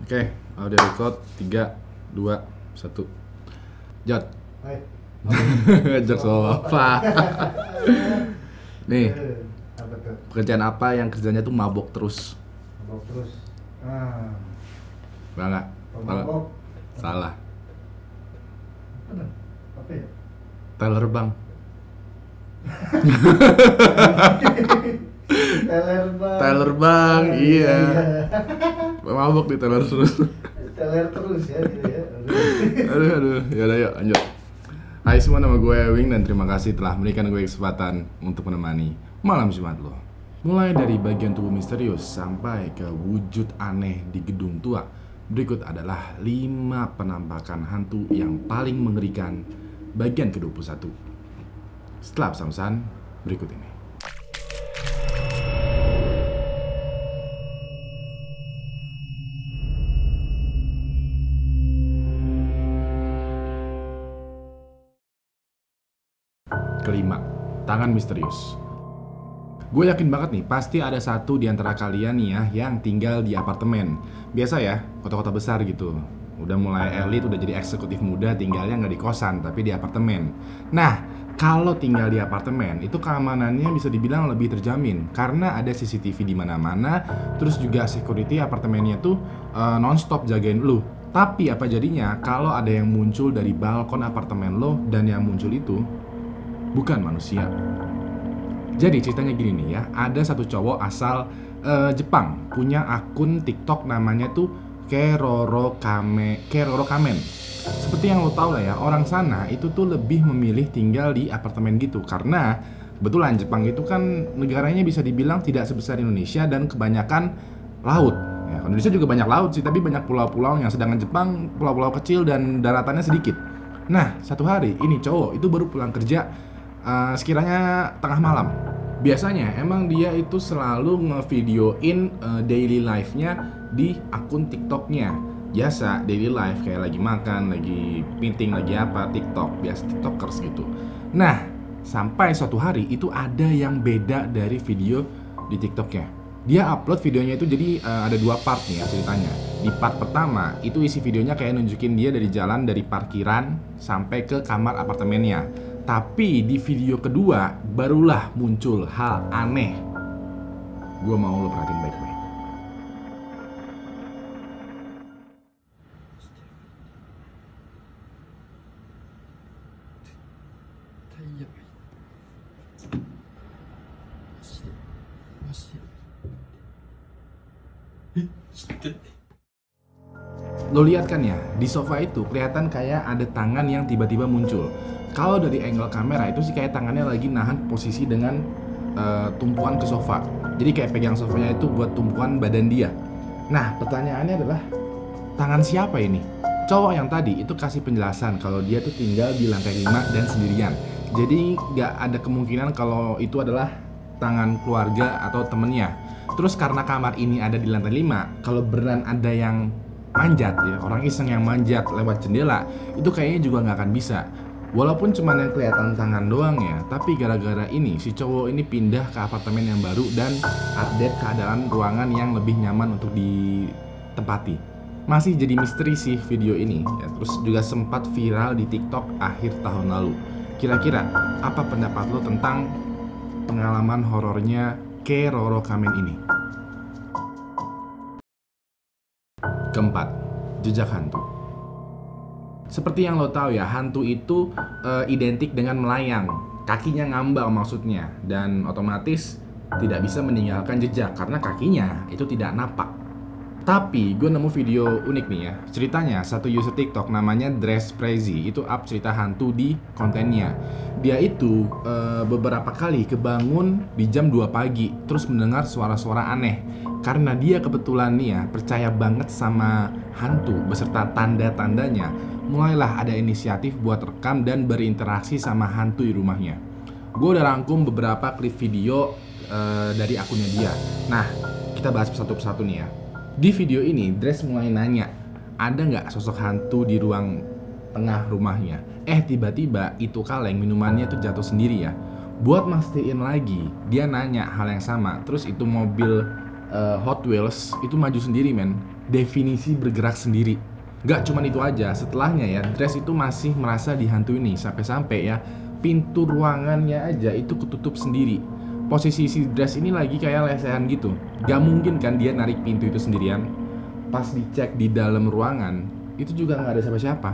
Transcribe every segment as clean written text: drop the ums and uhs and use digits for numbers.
Oke, audio record 3, 2, 1. Jot. Hai. Jok soal apa? Nih, Apa tuh? pekerjaan apa yang kerjanya tuh mabok terus? Mabok terus. Ah, Enggak. mabok. Salah. Apa? Apa ya? Teller bang. Teler bang. Teller bang, iya. Mabok di teller terus. Teler terus ya gitu ya. Aduh. Yaudah yuk, lanjut. Hai semua, nama gue Ewing dan terima kasih telah memberikan gue kesempatan untuk menemani malam Jumat lo. Mulai dari bagian tubuh misterius sampai ke wujud aneh di gedung tua. Berikut adalah 5 penampakan hantu yang paling mengerikan bagian ke-21. Setelah pesan-pesan berikut ini. Kelima, tangan misterius. Gue yakin banget nih, pasti ada satu di antara kalian nih ya yang tinggal di apartemen. Biasa ya, kota-kota besar gitu. Udah mulai elit, udah jadi eksekutif muda, tinggalnya nggak di kosan, tapi di apartemen. Nah, kalau tinggal di apartemen, itu keamanannya bisa dibilang lebih terjamin. Karena ada CCTV di mana-mana, terus juga security apartemennya tuh non-stop jagain lu. Tapi apa jadinya kalau ada yang muncul dari balkon apartemen lo dan yang muncul itu bukan manusia. Jadi ceritanya gini nih ya, ada satu cowok asal Jepang punya akun TikTok namanya tuh Keroro Kamen. Seperti yang lo tau lah ya, orang sana itu tuh lebih memilih tinggal di apartemen gitu karena kebetulan Jepang itu kan negaranya bisa dibilang tidak sebesar Indonesia dan kebanyakan laut. Ya, Indonesia juga banyak laut sih, tapi banyak pulau-pulau yang sedangkan Jepang pulau-pulau kecil dan daratannya sedikit. Nah, satu hari ini cowok itu baru pulang kerja sekiranya tengah malam. Biasanya emang dia itu selalu ngevideoin daily life-nya di akun TikTok-nya. Biasa daily life kayak lagi makan, lagi meeting, lagi apa, TikTok, biasa TikTokers gitu. Nah, sampai suatu hari itu ada yang beda dari video di TikTok-nya. Dia upload videonya itu jadi ada 2 part nih ya ceritanya. Di part pertama itu isi videonya kayak nunjukin dia dari jalan dari parkiran sampai ke kamar apartemennya. Tapi di video kedua barulah muncul hal aneh. Gue mau lo perhatiin baik-baik. Lo lihat kan ya, di sofa itu kelihatan kayak ada tangan yang tiba-tiba muncul. Kalau dari angle kamera itu sih kayak tangannya lagi nahan posisi dengan tumpuan ke sofa. Jadi kayak pegang sofanya itu buat tumpuan badan dia. Nah, pertanyaannya adalah tangan siapa ini? Cowok yang tadi itu kasih penjelasan kalau dia tuh tinggal di lantai 5 dan sendirian. Jadi nggak ada kemungkinan kalau itu adalah tangan keluarga atau temennya. Terus karena kamar ini ada di lantai 5, kalau beneran ada yang manjat ya, orang iseng yang manjat lewat jendela, itu kayaknya juga nggak akan bisa. Walaupun cuma yang kelihatan tangan doang ya, tapi gara-gara ini si cowok ini pindah ke apartemen yang baru dan update keadaan ruangan yang lebih nyaman untuk ditempati. Masih jadi misteri sih video ini ya, terus juga sempat viral di TikTok akhir tahun lalu. Kira-kira apa pendapat lo tentang pengalaman horornya Keroro Kamen ini? Keempat, jejak hantu. Seperti yang lo tahu ya, hantu itu identik dengan melayang, kakinya ngambang maksudnya, dan otomatis tidak bisa meninggalkan jejak karena kakinya itu tidak napak. Tapi gue nemu video unik nih ya. Ceritanya satu user TikTok namanya Dress Crazy itu up cerita hantu di kontennya. Dia itu beberapa kali kebangun di jam 2 pagi terus mendengar suara-suara aneh. Karena dia kebetulan nih ya percaya banget sama hantu beserta tanda-tandanya, mulailah ada inisiatif buat rekam dan berinteraksi sama hantu di rumahnya. Gue udah rangkum beberapa klip video dari akunnya dia. Nah, kita bahas satu persatu nih ya. Di video ini, Dress mulai nanya, ada nggak sosok hantu di ruang tengah rumahnya? Tiba-tiba itu kaleng minumannya tuh jatuh sendiri ya. Buat mastiin lagi, dia nanya hal yang sama. Terus itu mobil Hot Wheels itu maju sendiri men. definisi bergerak sendiri. Gak cuman itu aja, setelahnya ya, Dress itu masih merasa dihantui nih, sampai-sampai ya pintu ruangannya aja itu ketutup sendiri. Posisi si Dress ini lagi kayak lesehan gitu. Gak mungkin kan dia narik pintu itu sendirian. Pas dicek di dalam ruangan, itu juga gak ada siapa-siapa.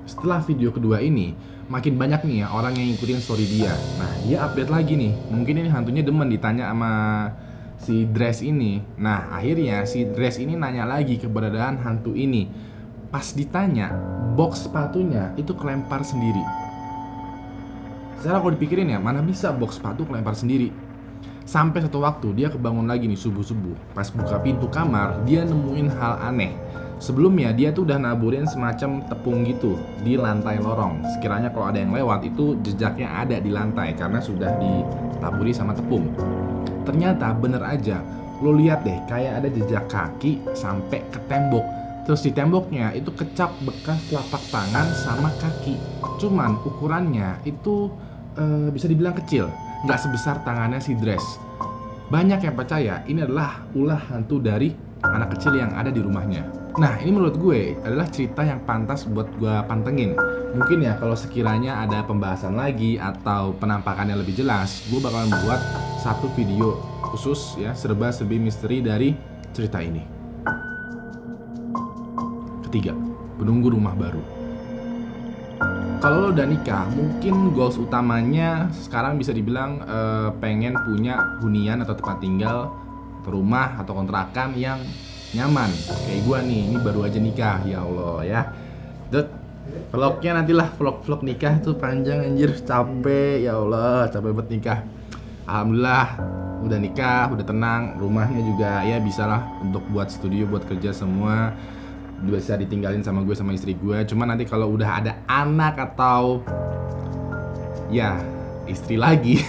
Setelah video kedua ini, makin banyak nih ya orang yang ngikutin story dia. Nah, dia update lagi nih. Mungkin ini hantunya demen ditanya sama si Dress ini. Nah, akhirnya si Dress ini nanya lagi keberadaan hantu ini. Pas ditanya, box sepatunya itu kelempar sendiri. Secara kalau dipikirin ya, mana bisa box sepatu kelempar sendiri. Sampai satu waktu dia kebangun lagi nih subuh-subuh. Pas buka pintu kamar, dia nemuin hal aneh. Sebelumnya dia tuh udah naburin semacam tepung gitu di lantai lorong. Sekiranya kalau ada yang lewat itu jejaknya ada di lantai karena sudah ditaburi sama tepung. Ternyata bener aja, lo lihat deh kayak ada jejak kaki sampai ke tembok. Terus di temboknya itu kecap bekas telapak tangan sama kaki. Cuman ukurannya itu bisa dibilang kecil, nggak sebesar tangannya si Dress. Banyak yang percaya ini adalah ulah hantu dari anak kecil yang ada di rumahnya. Nah, ini menurut gue adalah cerita yang pantas buat gue pantengin. Mungkin ya kalau sekiranya ada pembahasan lagi atau penampakannya lebih jelas, gue bakalan buat satu video khusus ya, serba-serbi misteri dari cerita ini. Ketiga, menunggu rumah baru. Kalau lo udah nikah, mungkin goals utamanya sekarang bisa dibilang pengen punya hunian atau tempat tinggal, atau rumah atau kontrakan yang nyaman. Kayak gue nih, ini baru aja nikah, ya Allah ya. Vlognya nantilah vlog nikah tuh panjang anjir, capek ya Allah, capek banget nikah. Alhamdulillah udah nikah, udah tenang, rumahnya juga ya bisalah untuk buat studio, buat kerja semua. Bisa ditinggalin sama gue sama istri gue. Cuma nanti kalau udah ada anak atau ya istri lagi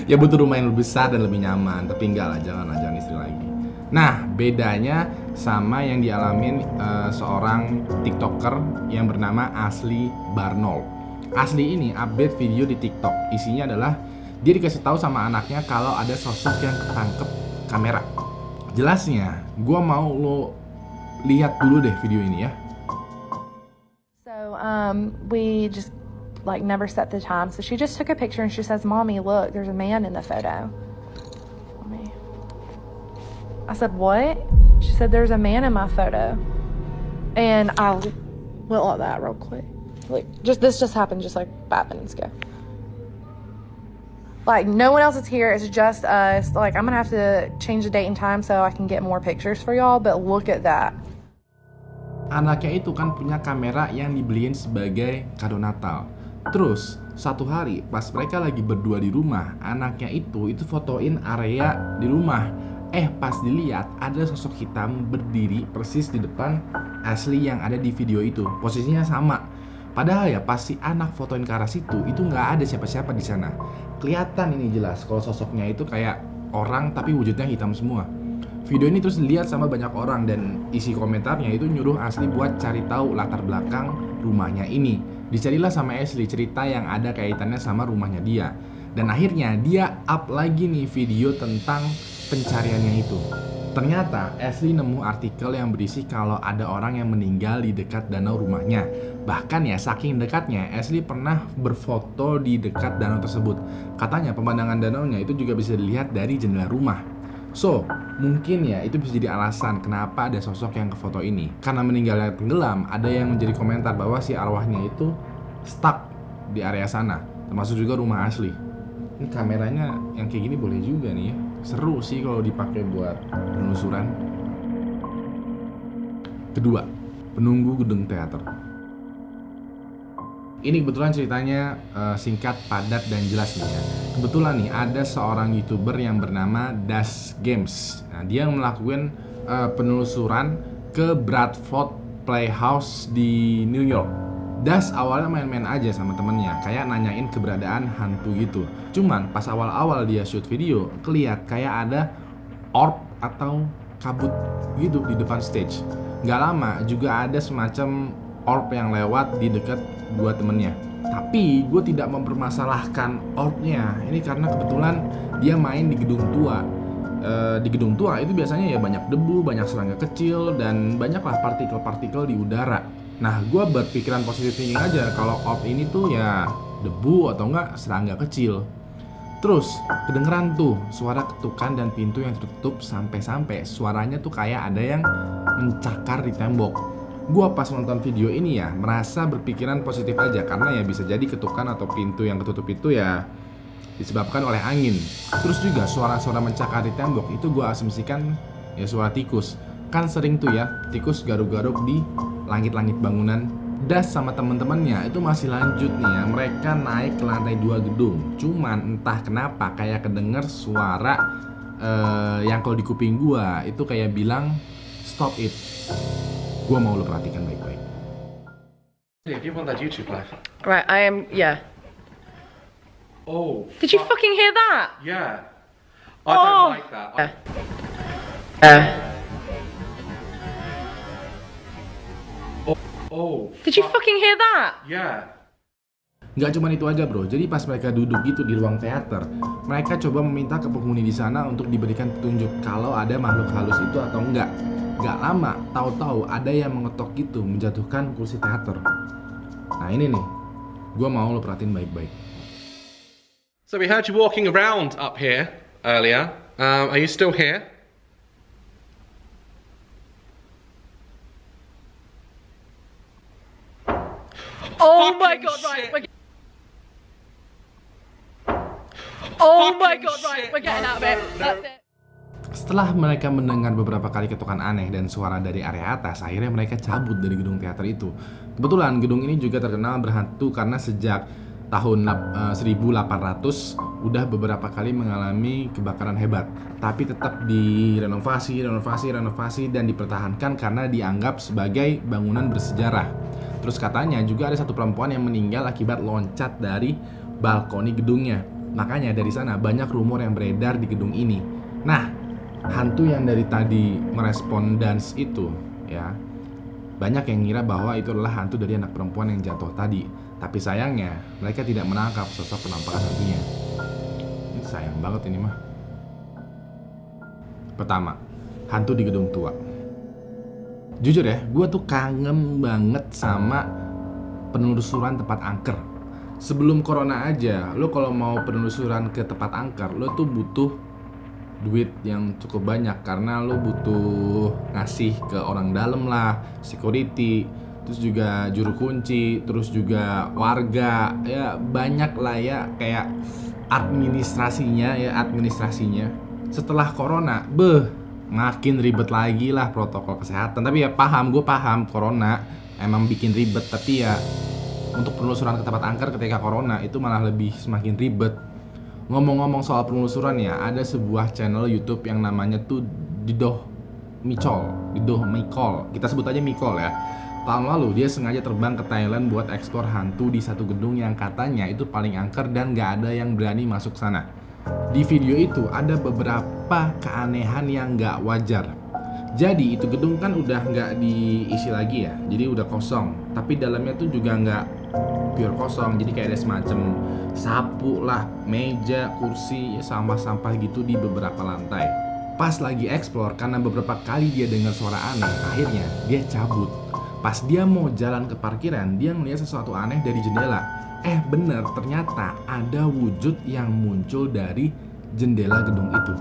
ya butuh rumah yang lebih besar dan lebih nyaman. Tapi enggak lah, jangan istri lagi. Nah, bedanya sama yang dialamin seorang TikToker yang bernama Ashley Barnold. Ashley ini update video di TikTok. Isinya adalah dia dikasih tahu sama anaknya kalau ada sosok yang ketangkep kamera. Jelasnya, gue mau lo lihat dulu deh video ini ya. So we just like never set the time. So she just took a picture and she says, "Mommy, look, there's a man in the photo." I said, "What?" She said, "There's a man in my photo." And I went like that real quick. Like this just happened just like 5 minutes ago. Like no one else is here, it's just us. Like I'm gonna have to change the date and time so I can get more pictures for y'all, but look at that. Anaknya itu kan punya kamera yang dibeliin sebagai kado Natal. Terus satu hari pas mereka lagi berdua di rumah, anaknya itu fotoin area di rumah. Pas dilihat ada sosok hitam berdiri persis di depan Ashley yang ada di video itu. Posisinya sama. Padahal ya pas si anak fotoin ke arah situ itu nggak ada siapa-siapa di sana. Kelihatan ini jelas kalau sosoknya itu kayak orang tapi wujudnya hitam semua. Video ini terus dilihat sama banyak orang dan isi komentarnya itu nyuruh Ashley buat cari tahu latar belakang rumahnya ini. Dicarilah sama Ashley cerita yang ada kaitannya sama rumahnya dia. Dan akhirnya dia up lagi nih video tentang pencariannya itu. Ternyata Ashley nemu artikel yang berisi kalau ada orang yang meninggal di dekat danau rumahnya. Bahkan ya saking dekatnya Ashley pernah berfoto di dekat danau tersebut. Katanya pemandangan danaunya itu juga bisa dilihat dari jendela rumah. So, mungkin ya itu bisa jadi alasan kenapa ada sosok yang ke foto ini. Karena meninggalnya tenggelam, ada yang menjadi komentar bahwa si arwahnya itu stuck di area sana. Termasuk juga rumah Ashley. Ini kameranya yang kayak gini boleh juga nih ya. Seru sih kalau dipakai buat penelusuran. Kedua, penunggu gedung teater. Ini kebetulan ceritanya singkat, padat, dan jelas nih ya. Kebetulan nih ada seorang YouTuber yang bernama Dash Games. Nah, dia melakukan penelusuran ke Bradford Playhouse di New York. Dash awalnya main-main aja sama temennya, kayak nanyain keberadaan hantu gitu. Cuman pas awal-awal dia shoot video, keliat kayak ada orb atau kabut gitu di depan stage. Gak lama juga ada semacam orb yang lewat di dekat dua temennya. Tapi gue tidak mempermasalahkan orbnya. Ini karena kebetulan dia main di gedung tua. di gedung tua itu biasanya ya banyak debu, banyak serangga kecil, dan banyaklah partikel-partikel di udara. Nah, gue berpikiran positif thinking aja kalau orb ini tuh ya debu atau enggak serangga kecil. Terus kedengeran tuh suara ketukan dan pintu yang tertutup sampai-sampai suaranya tuh kayak ada yang mencakar di tembok. Gua pas nonton video ini ya merasa berpikiran positif aja karena ya bisa jadi ketukan atau pintu yang ketutup itu ya disebabkan oleh angin. Terus juga suara-suara mencakar di tembok itu gua asumsikan ya suara tikus. Kan sering tuh ya tikus garuk-garuk di langit-langit bangunan. Das sama teman-temannya itu masih lanjut nih ya, mereka naik ke lantai 2 gedung. Cuman entah kenapa kayak kedenger suara yang kalau di kuping gua itu kayak bilang stop it. Gua mau lo perhatikan baik-baik. If you want that YouTube live. Right, I am. Yeah. Oh. Did you fucking hear that? Yeah. I Oh. don't like that. Oh. Did you fucking hear that? Yeah. Nggak cuma itu aja bro, jadi pas mereka duduk gitu di ruang teater, mereka coba meminta ke penghuni di sana untuk diberikan petunjuk kalau ada makhluk halus itu atau enggak. Nggak lama, tahu-tahu ada yang mengetok gitu, menjatuhkan kursi teater. Nah ini nih, gue mau lo perhatiin baik-baik. So we heard you walking around up here earlier. Are you still here? Oh my Fucking god! Right. shit. Oh my Fucking god! Right, shit. we're getting out of it. That's it. Setelah mereka mendengar beberapa kali ketukan aneh dan suara dari area atas, akhirnya mereka cabut dari gedung teater itu. Kebetulan gedung ini juga terkenal berhantu karena sejak tahun 1800 udah beberapa kali mengalami kebakaran hebat. Tapi tetap direnovasi dan dipertahankan karena dianggap sebagai bangunan bersejarah. Terus katanya juga ada satu perempuan yang meninggal akibat loncat dari balkoni gedungnya. Makanya dari sana banyak rumor yang beredar di gedung ini. Nah, hantu yang dari tadi merespon dance itu ya, banyak yang ngira bahwa itu adalah hantu dari anak perempuan yang jatuh tadi. Tapi sayangnya mereka tidak menangkap sosok penampakan hantunya. Ini sayang banget ini mah. Pertama, hantu di gedung tua. Jujur ya, gue tuh kangen banget sama penelusuran tempat angker. Sebelum corona aja, lo kalau mau penelusuran ke tempat angker, lo tuh butuh duit yang cukup banyak karena lo butuh ngasih ke orang dalam lah, security, terus juga juru kunci, terus juga warga, ya banyak lah ya kayak administrasinya. Setelah corona, makin ribet lagi lah protokol kesehatan. Tapi ya gue paham corona emang bikin ribet, tapi ya untuk penelusuran ke tempat angker ketika corona itu malah lebih semakin ribet. Ngomong-ngomong soal penelusuran ya, ada sebuah channel YouTube yang namanya tuh Didoh Mikol. Kita sebut aja Mikol ya. Tahun lalu dia sengaja terbang ke Thailand buat eksplor hantu di satu gedung yang katanya itu paling angker dan gak ada yang berani masuk sana. Di video itu ada beberapa keanehan yang gak wajar. Jadi itu gedung kan udah gak diisi lagi ya, jadi udah kosong. Tapi dalamnya tuh juga gak pure kosong, jadi kayak ada semacam sapu lah, meja, kursi, sampah-sampah gitu di beberapa lantai. Pas lagi explore, karena beberapa kali dia dengar suara aneh, akhirnya dia cabut. Pas dia mau jalan ke parkiran, dia ngeliat sesuatu aneh dari jendela. Bener, ternyata ada wujud yang muncul dari jendela gedung itu.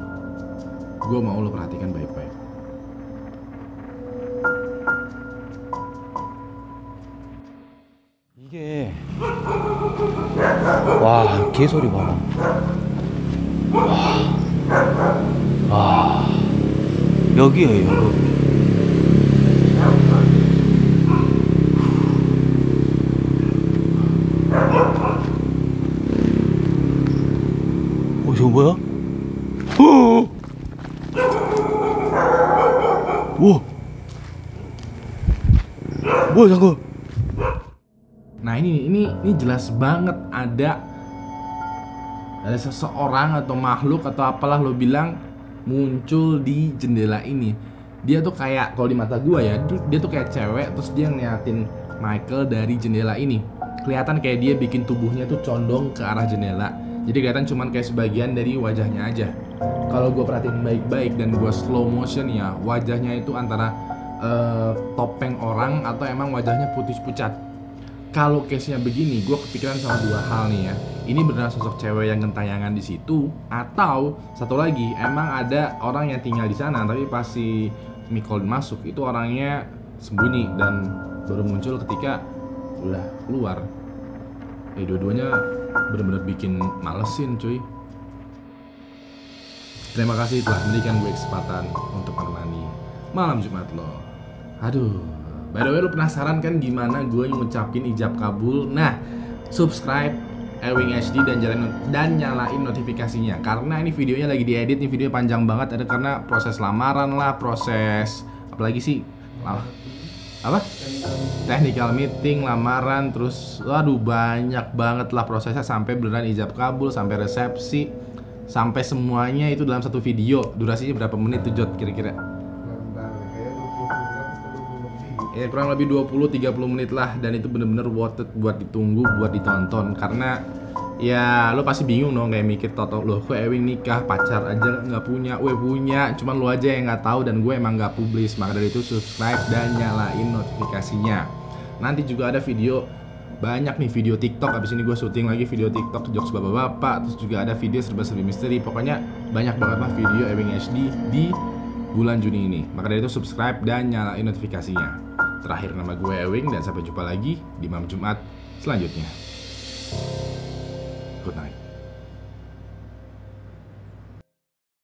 Gue mau lo perhatikan baik-baik. 이게 와 개소리 봐라. 와 여기에요 여기. 저거 뭐야? 우와 뭐야 잠깐. Nah ini jelas banget ada seseorang atau makhluk atau apalah lo bilang muncul di jendela ini. Dia tuh kayak, kalau di mata gua ya, dia tuh kayak cewek terus dia ngeliatin Michael dari jendela ini. Kelihatan kayak dia bikin tubuhnya tuh condong ke arah jendela. Jadi kelihatan cuman kayak sebagian dari wajahnya aja. kalau gue perhatiin baik-baik dan gue slow motion ya, wajahnya itu antara topeng orang atau emang wajahnya putih pucat. Kalau case-nya begini, gue kepikiran sama dua hal nih ya. Ini beneran sosok cewek yang gentayangan di situ, atau satu lagi emang ada orang yang tinggal di sana, tapi pas si Nicole masuk itu orangnya sembunyi dan baru muncul ketika udah keluar. Dua-duanya bener-bener bikin malesin cuy. Terima kasih telah memberikan gue kesempatan untuk menemani malam Jumat lo. Aduh, by the way lu penasaran kan gimana gue ngucapin ijab kabul? Nah, subscribe Ewing HD dan nyalain notifikasinya, karena ini videonya lagi diedit, nih video panjang banget, ada karena proses lamaran lah, proses apalagi sih, apa? Technical meeting, lamaran, terus waduh banyak banget lah prosesnya sampai beneran ijab kabul, sampai resepsi, sampai semuanya itu dalam satu video. Durasinya berapa menit tuh Jod kira-kira? Ya kurang lebih 20-30 menit lah, dan itu bener-bener worth it buat ditunggu, buat ditonton. Karena ya lo pasti bingung dong, kayak mikir toto loh, kok Ewing nikah pacar aja nggak punya, punya, cuman lo aja yang nggak tahu dan gue emang nggak publis. Maka dari itu subscribe dan nyalain notifikasinya. Nanti juga ada video banyak nih, video TikTok, abis ini gue syuting lagi video TikTok jokes bapak-bapak, terus juga ada video serba-serbi misteri. Pokoknya banyak banget lah video Ewing HD di bulan Juni ini. Maka dari itu subscribe dan nyalain notifikasinya. Terakhir, nama gue Ewing dan sampai jumpa lagi di malam Jumat selanjutnya. Good night.